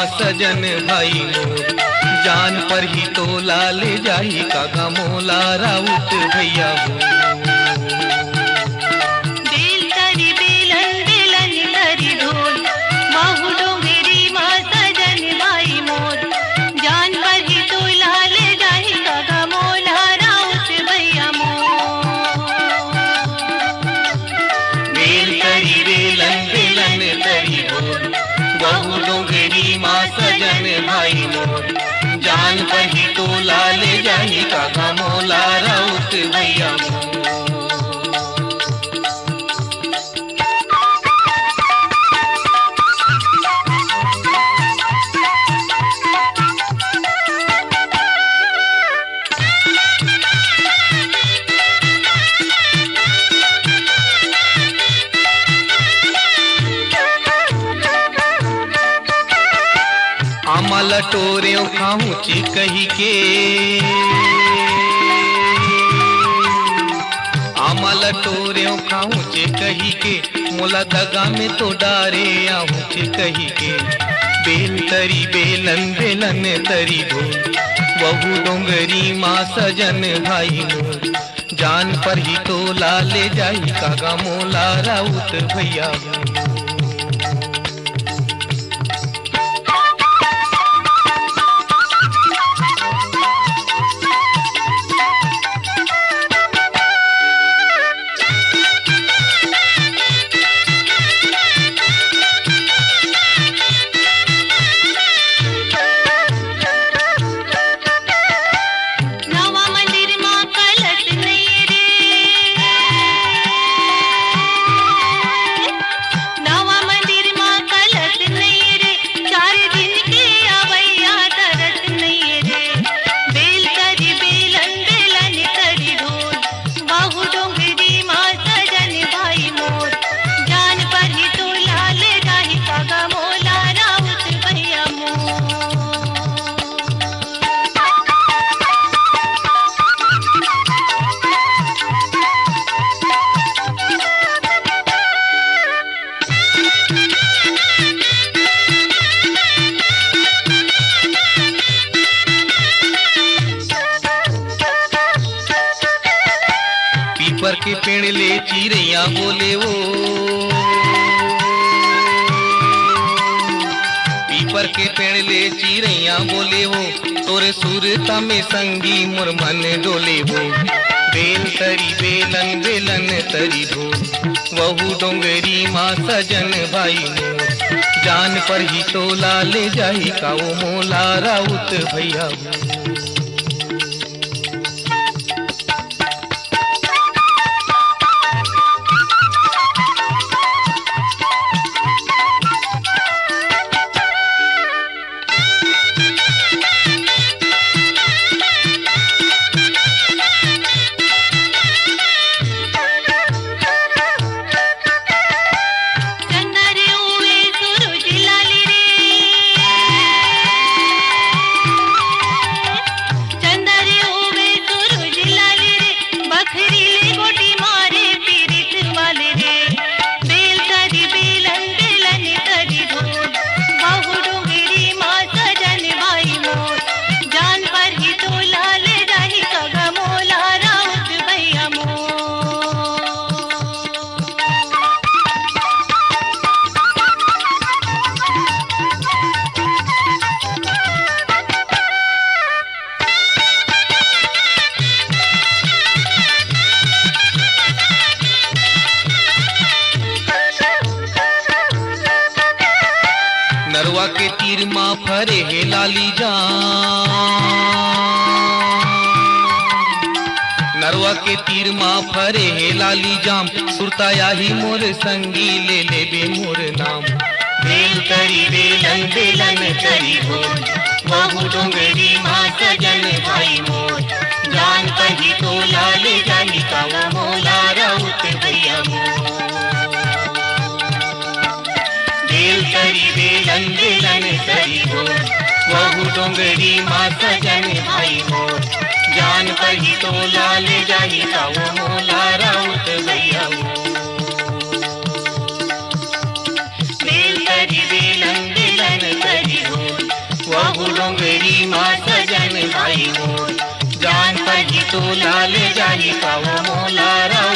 सजन भाई मोर, जान पर ही तोला ले जाही कागा मोला राउत भैया हो। बेल तरी बेलन बेलन तरी ढोल, बाहु डोंगरी माँ सजन भाई मोर, जान पर ही तोला ले जाही कागा मोला राउत भैया मोर। बेल तरी बेलन बेलन तरी ढोल, बाहु डोंगरी माँ सजन भाई मोर, जान पर ही तोला ले जाही कागा मोला राउत भैया मोर। आमाला टोरे खाऊं ची कही के, आमाला टोरे खाऊं ची कही के, मोला दगा में तो डारे आहूं ची कही के। बेल तरी बेलन बेलन तरी ढोल, बहु डोंगरी माँ सजन भाई मोर, जान पर ही तोला ले जाही कागा मोला राउत भैया हो। पीपर के पेड़ ले चिड़ैया बोले वो, पीपर के पेड़ ले चिड़ैया बोले वो, तोरे सुरता में संगी मोर मन डोले वो। बेल तरी बेलन बेलन तरी ढोल, वहु डोंगरी माँ सजन भाई मोर, जान पर ही तोला ले जाही काओ मोला राउत भैया हो। नरवा के तीर माँ फरे हे लाली जान, नरवा के तीर माँ फरे हे लाली जाम, सुरताया ही मोर संगी ले ले बे मोर नाम। बेल तरी बेलन बेलन तरी ढोल, बहु डोंगरी माँ सजन भाई मोर, जान पर ही तोला ले जाही कागा मोला राउत भैया मोर। बेल तरी बेलन बेलन तरी ढोल, बहु डोंगरी माँ सजन भाई मोर, जान पर ही तोला ले जाही काओ मोला राउत भैया मोर। बेल तरी बेलन बेलन तरी ढोल, बहु डोंगरी माँ सजन भाई मोर जान पढ़ी तो लाल जाही का वो मोला राव